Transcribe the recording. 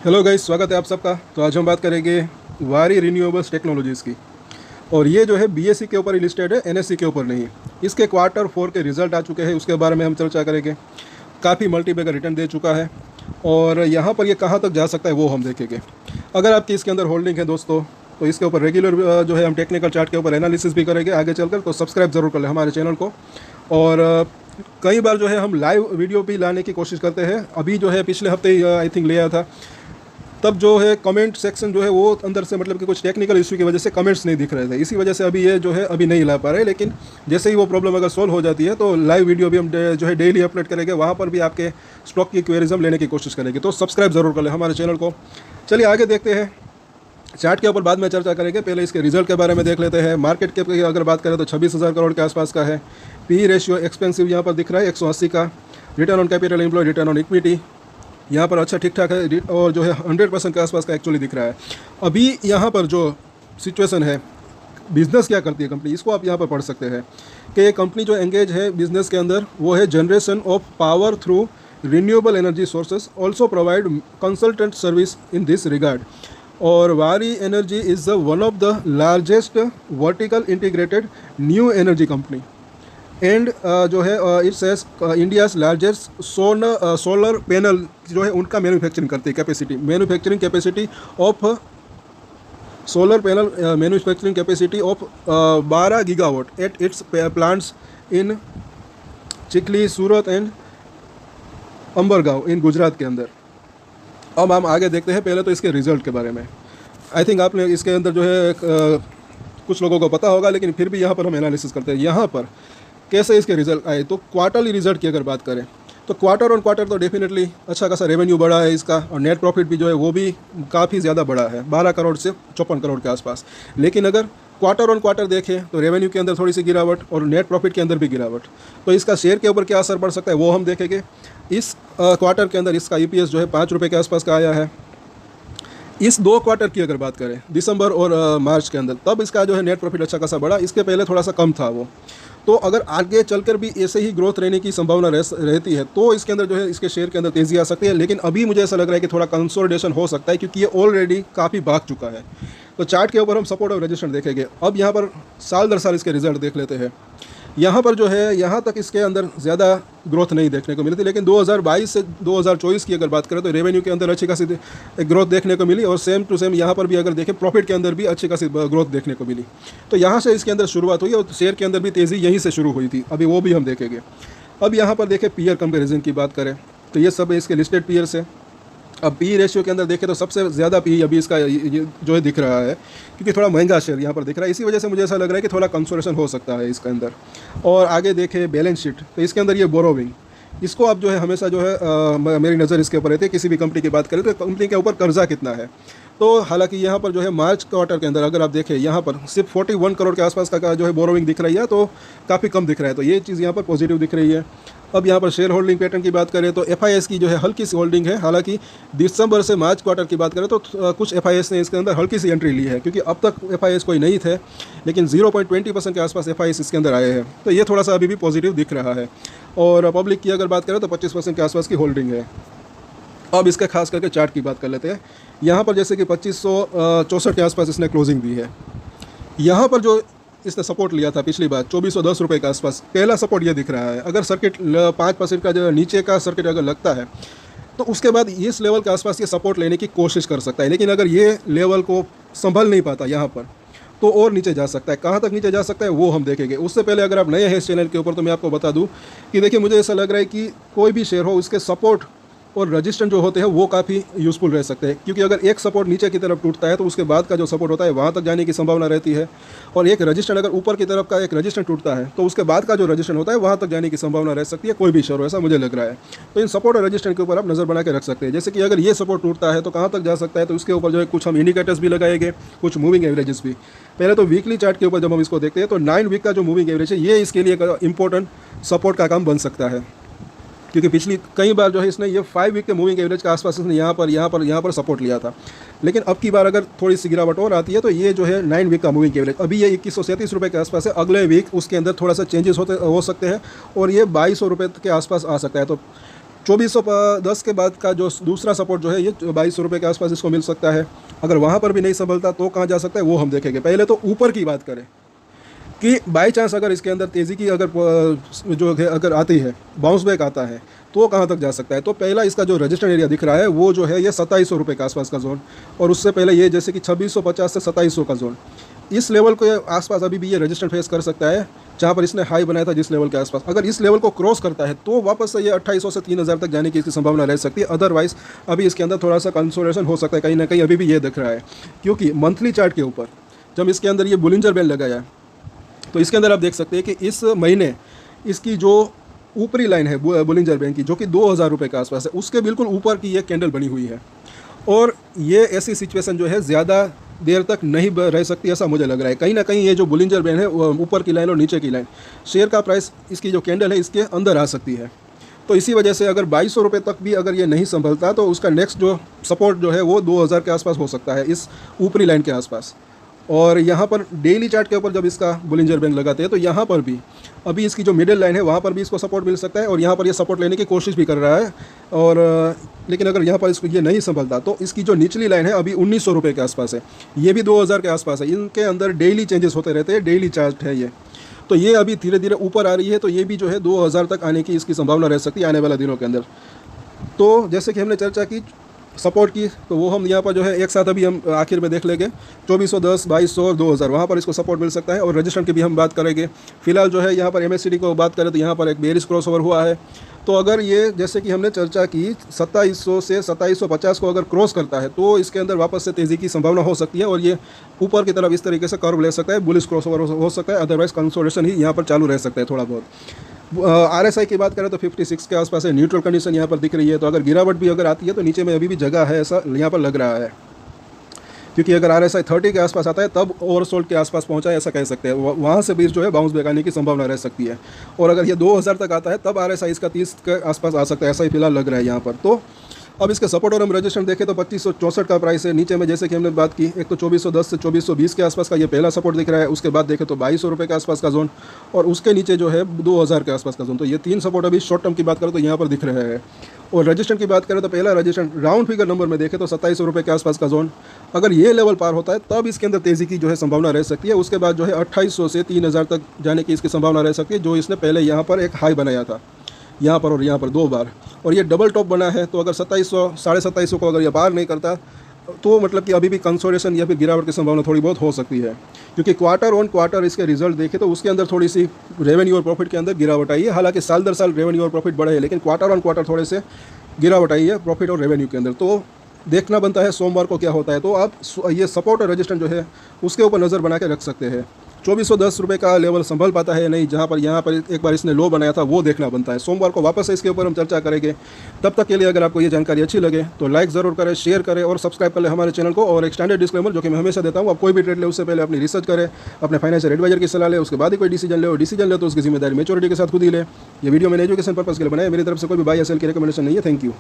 Hello guys, स्वागत है आप सबका। तो आज हम बात करेंगे वारी रिन्यूएबल्स टेक्नोलॉजीज़ की। और ये जो है बीएससी के ऊपर ही लिस्टेड है, एनएससी के ऊपर नहीं। इसके क्वार्टर 4 के रिजल्ट आ चुके हैं, उसके बारे में हम चर्चा करेंगे। काफ़ी मल्टीबैगर रिटर्न दे चुका है और यहाँ पर ये कहाँ तक जा सकता है वो हम देखेंगे। अगर आपकी इसके अंदर होल्डिंग है दोस्तों, तो इसके ऊपर रेगुलर जो है हम टेक्निकल चार्ट के ऊपर एनालिसिस भी करेंगे आगे चलकर। तो सब्सक्राइब ज़रूर कर लें हमारे चैनल को। और कई बार जो है हम लाइव वीडियो भी लाने की कोशिश करते हैं। अभी जो है पिछले हफ्ते आई थिंक ले आया था, तब जो है कमेंट सेक्शन जो है वो अंदर से मतलब कि कुछ टेक्निकल इशू की वजह से कमेंट्स नहीं दिख रहे थे, इसी वजह से अभी ये जो है अभी नहीं ला पा रहे। लेकिन जैसे ही वो प्रॉब्लम अगर सोल्व हो जाती है तो लाइव वीडियो भी हम जो है डेली अपलोड करेंगे, वहाँ पर भी आपके स्टॉक की क्वेरीज हम लेने की कोशिश करेंगे। तो सब्सक्राइब ज़रूर कर लें हमारे चैनल को। चलिए आगे देखते हैं। चार्ट के ऊपर बाद में चर्चा करेंगे, पहले इसके रिजल्ट के बारे में देख लेते हैं। मार्केट के अगर बात करें तो 26,000 करोड़ के आसपास का है। पी रेशियो एक्सपेंसिव यहाँ पर दिख रहा है 180 का। Return on capital employed, return on equity यहाँ पर अच्छा ठीक ठाक है और जो है 100% के आसपास का एक्चुअली दिख रहा है। अभी यहाँ पर जो सिचुएशन है, बिज़नेस क्या करती है कंपनी, इसको आप यहाँ पर पढ़ सकते हैं कि ये कंपनी जो एंगेज है बिज़नेस के अंदर वो है generation of power through renewable energy sources, also provide consultant service in this regard. और Waaree energy is one of the largest vertical integrated new energy company and जो है it's as India's largest solar panel जो है उनका manufacturing करती है manufacturing capacity of solar panel manufacturing capacity of 12 gigawatt at its plants in Chikhli, Surat and Umbergaon in Gujarat के अंदर। अब हम आगे देखते हैं, पहले तो इसके रिजल्ट के बारे में। आई थिंक आपने इसके अंदर जो है कुछ लोगों को पता होगा, लेकिन फिर भी यहाँ पर हम एनालिसिस करते हैं। यहाँ पर कैसे इसके रिजल्ट आए, तो क्वार्टरली रिजल्ट की अगर बात करें तो क्वार्टर ऑन क्वार्टर तो डेफिनेटली अच्छा खासा रेवेन्यू बढ़ा है इसका, और नेट प्रॉफिट भी जो है वो भी काफ़ी ज़्यादा बढ़ा है, 12 करोड़ से 54 करोड़ के आसपास। लेकिन अगर क्वार्टर ऑन क्वार्टर देखें तो रेवेन्यू के अंदर थोड़ी सी गिरावट और नेट प्रॉफिट के अंदर भी गिरावट। तो इसका शेयर के ऊपर क्या असर पड़ सकता है वो हम देखेंगे। इस क्वार्टर के अंदर इसका EPS जो है 5 रुपये के आसपास का आया है। इस 2 क्वार्टर की अगर बात करें, दिसंबर और मार्च के अंदर, तब इसका जो है नेट प्रॉफिट अच्छा खासा बढ़ा, इसके पहले थोड़ा सा कम था वो। तो अगर आगे चलकर भी ऐसे ही ग्रोथ रहने की संभावना रहती है तो इसके अंदर जो है इसके शेयर के अंदर तेज़ी आ सकती है। लेकिन अभी मुझे ऐसा लग रहा है कि थोड़ा कंसोलिडेशन हो सकता है, क्योंकि ये ऑलरेडी काफ़ी भाग चुका है। तो चार्ट के ऊपर हम सपोर्ट और रेजिस्टेंस देखेंगे। अब यहाँ पर साल दर साल इसके रिजल्ट देख लेते हैं। यहाँ पर जो है यहाँ तक इसके अंदर ज़्यादा ग्रोथ नहीं देखने को मिली थी, लेकिन 2022 से 2024 की अगर बात करें तो रेवेन्यू के अंदर अच्छी खासी ग्रोथ देखने को मिली, और सेम टू सेम यहाँ पर भी अगर देखें प्रॉफिट के अंदर भी अच्छी खासी ग्रोथ देखने को मिली। तो यहाँ से इसके अंदर शुरुआत हुई और शेयर के अंदर भी तेज़ी यहीं से शुरू हुई थी, अभी वो भी हम देखेंगे। अब यहाँ पर देखें पीयर कंपेरिजन की बात करें तो ये सब इसके लिस्टेड पीयर्स है। अब पी रेशियो के अंदर देखें तो सबसे ज़्यादा पी अभी इसका ये जो है दिख रहा है, क्योंकि थोड़ा महंगा शेयर यहाँ पर दिख रहा है, इसी वजह से मुझे ऐसा लग रहा है कि थोड़ा कंसोलेशन हो सकता है इसके अंदर। और आगे देखें बैलेंस शीट, तो इसके अंदर ये बोरोविंग, इसको आप जो है हमेशा जो है मेरी नज़र इसके ऊपर रहती है। किसी भी कंपनी की बात करें तो कंपनी के ऊपर कर्जा कितना है। तो हालांकि यहाँ पर जो है मार्च क्वार्टर के अंदर अगर आप देखें यहाँ पर सिर्फ 41 करोड़ के आसपास का जो है बोरोविंग दिख रही है, तो काफ़ी कम दिख रहा है। तो ये चीज़ यहाँ पर पॉजिटिव दिख रही है। अब यहाँ पर शेयर होल्डिंग पैटर्न की बात करें तो FIS की जो है हल्की सी होल्डिंग है। हालांकि दिसंबर से मार्च क्वार्टर की बात करें तो कुछ FIS ने इसके अंदर हल्की सी एंट्री ली है, क्योंकि अब तक FIS कोई नहीं थे, लेकिन 0.20% के आसपास FIS इसके अंदर आए हैं। तो ये थोड़ा सा अभी भी पॉजिटिव दिख रहा है। और पब्लिक की अगर बात करें तो 25% के आसपास की होल्डिंग है। अब इसका खास करके चार्ट की बात कर लेते हैं। यहाँ पर जैसे कि 2564 के आसपास इसने क्लोजिंग दी है। यहाँ पर जो इसने सपोर्ट लिया था पिछली बार 2410 रुपये के आसपास, पहला सपोर्ट ये दिख रहा है। अगर सर्किट 5% का जो नीचे का सर्किट अगर लगता है तो उसके बाद इस लेवल के आसपास ये सपोर्ट लेने की कोशिश कर सकता है। लेकिन अगर ये लेवल को संभल नहीं पाता यहाँ पर तो और नीचे जा सकता है। कहाँ तक नीचे जा सकता है वो हम देखेंगे। उससे पहले अगर आप नए हैं इस चैनल के ऊपर तो मैं आपको बता दूं कि देखिए, मुझे ऐसा लग रहा है कि कोई भी शेयर हो उसके सपोर्ट और रजिस्टेंस जो होते हैं वो काफ़ी यूज़फुल रह सकते हैं, क्योंकि अगर एक सपोर्ट नीचे की तरफ टूटता है तो उसके बाद का जो सपोर्ट होता है वहाँ तक जाने की संभावना रहती है, और एक रजिस्टेंस अगर ऊपर की तरफ का एक रजिस्टेंस टूटता है तो उसके बाद का जो रजिस्टेंस होता है वहाँ तक जाने की संभावना रह सकती है, कोई भी शेयर हो, ऐसा मुझे लग रहा है। तो इन सपोर्ट और रजिस्टेंस के ऊपर आप नज़र बना के रख सकते हैं। जैसे कि अगर ये सपोर्ट टूटता है तो कहाँ तक जा सकता है, तो उसके ऊपर जो है कुछ हम इंडिकेटर्स भी लगाएंगे, कुछ मूविंग एवरेजेस भी। पहले तो वीकली चार्ट के ऊपर जब हम इसको देखते हैं तो 9 वीक का जो मूविंग एवरेज है ये इसके लिए एक इंपॉर्टेंट सपोर्ट का काम बन सकता है, क्योंकि पिछली कई बार जो है इसने ये 5 वीक के मूविंग एवरेज के आसपास इसने यहाँ पर सपोर्ट लिया था। लेकिन अब की बार अगर थोड़ी सी गिरावट और आती है तो ये जो है 9 वीक का मूविंग एवरेज अभी ये 2137 रुपये के आसपास है। अगले वीक उसके अंदर थोड़ा सा चेंजेस हो सकते हैं और ये 2200 रुपये के आसपास आ सकता है। तो 2410 के बाद का जो दूसरा सपोर्ट जो है ये 2200 रुपये के आसपास इसको मिल सकता है। अगर वहाँ पर भी नहीं संभलता तो कहाँ जा सकता है वो हम देखेंगे। पहले तो ऊपर की बात करें कि बाई चांस अगर इसके अंदर तेज़ी की अगर जो है अगर आती है, बाउंस बैक आता है, तो कहाँ तक जा सकता है। तो पहला इसका जो रजिस्टर एरिया दिख रहा है वो जो है ये 2700 रुपये के आसपास का जोन, और उससे पहले ये जैसे कि 2650 से 2700 का जोन, इस लेवल के आसपास अभी भी ये रजिस्टर फेस कर सकता है, जहाँ पर इसने हाई बनाया था जिस लेवल के आसपास। अगर इस लेवल को क्रॉस करता है तो वापस से ये 2800 से 3000 तक जाने की इसकी संभावना रह सकती है। अदरवाइज़ अभी इसके अंदर थोड़ा सा कंसोलिडेशन हो सकता है, कहीं ना कहीं अभी भी ये दिख रहा है। क्योंकि मंथली चार्ट के ऊपर जब इसके अंदर ये बोलिंजर बैंड लगाया है तो इसके अंदर आप देख सकते हैं कि इस महीने इसकी जो ऊपरी लाइन है बोलिंजर बैंड की, जो कि 2000 रुपये के आसपास है, उसके बिल्कुल ऊपर की ये कैंडल बनी हुई है। और ये ऐसी सिचुएशन जो है ज़्यादा देर तक नहीं रह सकती, ऐसा मुझे लग रहा है। कहीं ना कहीं ये जो बोलिंजर बैंड है ऊपर की लाइन और नीचे की लाइन, शेयर का प्राइस इसकी जो कैंडल है इसके अंदर आ सकती है। तो इसी वजह से अगर 2200 रुपये तक भी अगर ये नहीं संभलता तो उसका नेक्स्ट जो सपोर्ट जो है वो 2000 के आसपास हो सकता है, इस ऊपरी लाइन के आसपास। और यहाँ पर डेली चार्ट के ऊपर जब इसका बोलिंजर बैंड लगाते हैं तो यहाँ पर भी अभी इसकी जो मिडिल लाइन है वहाँ पर भी इसको सपोर्ट मिल सकता है, और यहाँ पर ये सपोर्ट लेने की कोशिश भी कर रहा है। और लेकिन अगर यहाँ पर इसको ये नहीं संभलता तो इसकी जो निचली लाइन है अभी 1900 रुपये के आसपास है, ये भी 2000 के आसपास है। इनके अंदर डेली चेंजेस होते रहते हैं, डेली चार्ट है ये। तो ये अभी धीरे धीरे ऊपर आ रही है, तो ये भी जो है 2000 तक आने की इसकी संभावना रह सकती है आने वाले दिनों के अंदर। तो जैसे कि हमने चर्चा की सपोर्ट की, तो वो हम यहाँ पर जो है एक साथ अभी हम आखिर में देख लेंगे। 2410, 2200 और 2000 वहाँ पर इसको सपोर्ट मिल सकता है। और रजिस्टर की भी हम बात करेंगे। फिलहाल जो है यहाँ पर MACD को बात करें तो यहाँ पर एक बेरिश क्रॉसओवर हुआ है। तो अगर ये जैसे कि हमने चर्चा की 2700 से 2750 को अगर क्रॉस करता है तो इसके अंदर वापस से तेज़ी की संभावना हो सकती है, और ये ऊपर की तरफ इस तरीके से कर्व ले सकता है, बुलिश क्रॉसओवर हो सकता है। अदरवाइज कंसोलिडेशन ही यहाँ पर चालू रह सकता है थोड़ा बहुत। RSI की बात करें तो 56 के आसपास है, न्यूट्रल कंडीशन यहाँ पर दिख रही है। तो अगर गिरावट भी अगर आती है तो नीचे में अभी भी जगह है, ऐसा यहाँ पर लग रहा है। क्योंकि अगर RSI 30 के आसपास आता है तब ओवरसोल्ड के आसपास पहुंचा है, ऐसा कह सकते हैं। वहाँ से भी जो है बाउंस बैक आने की संभावना रह सकती है। और अगर ये 2000 तक आता है तब RSI इसका 30 के आसपास आ सकता है, ऐसा ही फिलहाल लग रहा है यहाँ पर। तो अब इसके सपोर्ट और हम रजिस्टर देखें तो 2564 का प्राइस है। नीचे में जैसे कि हमने बात की, एक तो 2410 से 2420 के आसपास का ये पहला सपोर्ट दिख रहा है। उसके बाद देखें तो 2200 रुपये के आसपास का जोन, और उसके नीचे जो है 2000 के आसपास का जोन। तो ये तीन सपोर्ट अभी शॉर्ट टर्म की बात करें तो यहाँ पर दिख रहे हैं। और रजिस्टर की बात करें तो पहला रजिस्टर राउंड फिगर नंबर में देखें तो 2700 रुपये के आसपास का जोन। अगर ये लेवल पार होता है तब इसके अंदर तेज़ी की जो है संभावना रह सकती है। उसके बाद जो है 2800 से 3000 तक जाने की इसकी संभावना रह सकती है, जो इसने पहले यहाँ पर एक हाई बनाया था, यहाँ पर और यहाँ पर 2 बार, और ये डबल टॉप बना है। तो अगर 2700 2750 को अगर ये पार नहीं करता तो मतलब कि अभी भी कंसोलिडेशन या फिर गिरावट की संभावना थोड़ी बहुत हो सकती है। क्योंकि क्वार्टर ऑन क्वार्टर इसके रिजल्ट देखें तो उसके अंदर थोड़ी सी रेवेन्यू और प्रॉफिट के अंदर गिरावट आई है। हालांकि साल दर साल रेवेन्यू और प्रॉफिट बढ़े हैं, लेकिन क्वार्टर ऑन क्वार्टर थोड़े से गिरावट आई है प्रॉफिट और रेवेन्यू के अंदर। तो देखना बनता है सोमवार को क्या होता है। तो आप ये सपोर्ट और रजिस्टर जो है उसके ऊपर नज़र बना के रख सकते हैं। 2410 रुपये का लेवल संभल पाता है नहीं, जहाँ पर यहाँ पर एक बार इसने लो बनाया था, वो देखना बनता है। सोमवार को वापस से इसके ऊपर हम चर्चा करेंगे। तब तक के लिए अगर आपको ये जानकारी अच्छी लगे तो लाइक ज़रूर करें, शेयर करें और सब्सक्राइब कर ले हमारे चैनल को। और एक स्टैंडर्ड डिस्क्लेमर जो कि मैं हमेशा देता हूँ, आप कोई भी ट्रेड ले उससे पहले अपनी रिसर्च करें, अपने फाइनेंशियल एडवाइजर की सलाह ले, उसके बाद ही कोई डिसीजन ले तो उसकी जिम्मेदारी मैच्योरिटी के साथ खुद ही ले। ये वीडियो मैंने एजुकेशन पर्पस के लिए बनाया, मेरी तरफ से कोई भी बाय या सेल की रिकमेंडेशन नहीं है। Thank you.